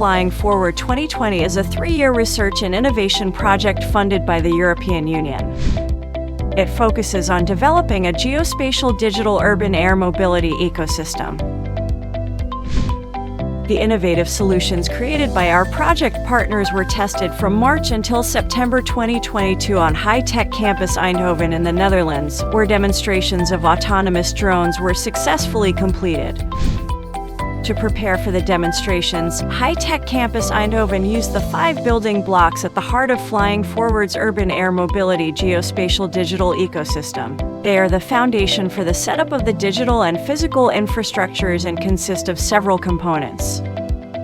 Flying Forward 2020 is a 3-year research and innovation project funded by the European Union. It focuses on developing a geospatial digital urban air mobility ecosystem. The innovative solutions created by our project partners were tested from March until September 2022 on high-tech campus Eindhoven in the Netherlands, where demonstrations of autonomous drones were successfully completed. To prepare for the demonstrations, high-tech campus Eindhoven used the 5 building blocks at the heart of Flying Forward's urban air mobility geospatial digital ecosystem. They are the foundation for the setup of the digital and physical infrastructures and consist of several components: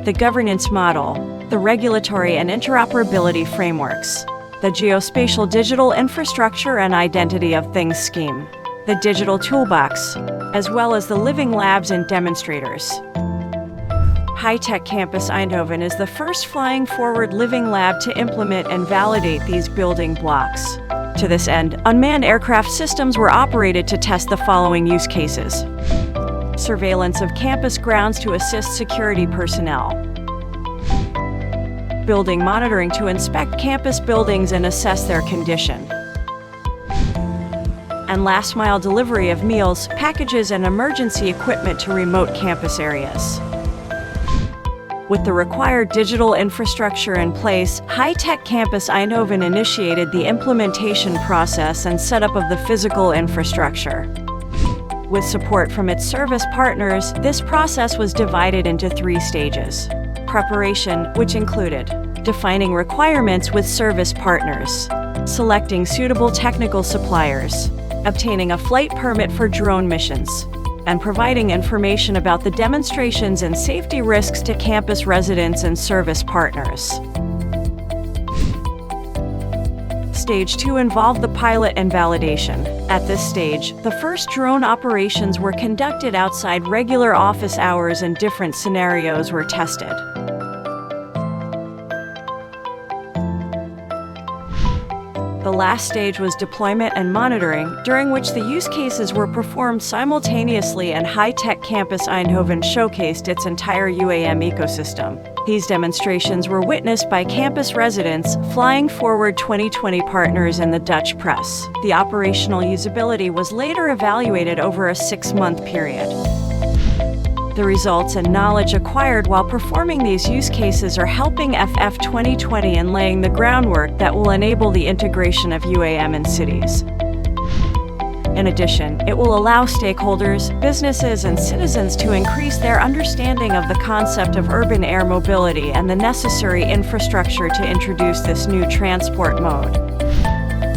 the governance model, the regulatory and interoperability frameworks, the geospatial digital infrastructure and identity of things scheme, the digital toolbox, as well as the living labs and demonstrators. High-Tech Campus Eindhoven is the first Flying Forward living lab to implement and validate these building blocks. To this end, unmanned aircraft systems were operated to test the following use cases: surveillance of campus grounds to assist security personnel, building monitoring to inspect campus buildings and assess their condition, and last-mile delivery of meals, packages, and emergency equipment to remote campus areas. With the required digital infrastructure in place, High-Tech Campus Eindhoven initiated the implementation process and setup of the physical infrastructure. With support from its service partners, this process was divided into 3 stages. Preparation, which included defining requirements with service partners, selecting suitable technical suppliers, obtaining a flight permit for drone missions, and providing information about the demonstrations and safety risks to campus residents and service partners. Stage 2 involved the pilot and validation. At this stage, the first drone operations were conducted outside regular office hours and different scenarios were tested. The last stage was deployment and monitoring, during which the use cases were performed simultaneously and High-Tech Campus Eindhoven showcased its entire UAM ecosystem. These demonstrations were witnessed by campus residents, Flying Forward 2020 partners, and the Dutch press. The operational usability was later evaluated over a 6-month period. The results and knowledge acquired while performing these use cases are helping FF2020 in laying the groundwork that will enable the integration of UAM in cities. In addition, it will allow stakeholders, businesses, and citizens to increase their understanding of the concept of urban air mobility and the necessary infrastructure to introduce this new transport mode.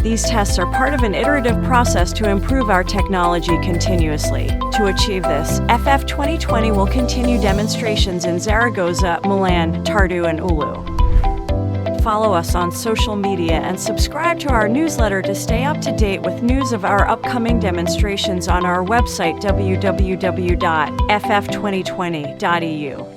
These tests are part of an iterative process to improve our technology continuously. To achieve this, FF2020 will continue demonstrations in Zaragoza, Milan, Tartu, and Oulu. Follow us on social media and subscribe to our newsletter to stay up to date with news of our upcoming demonstrations on our website www.ff2020.eu.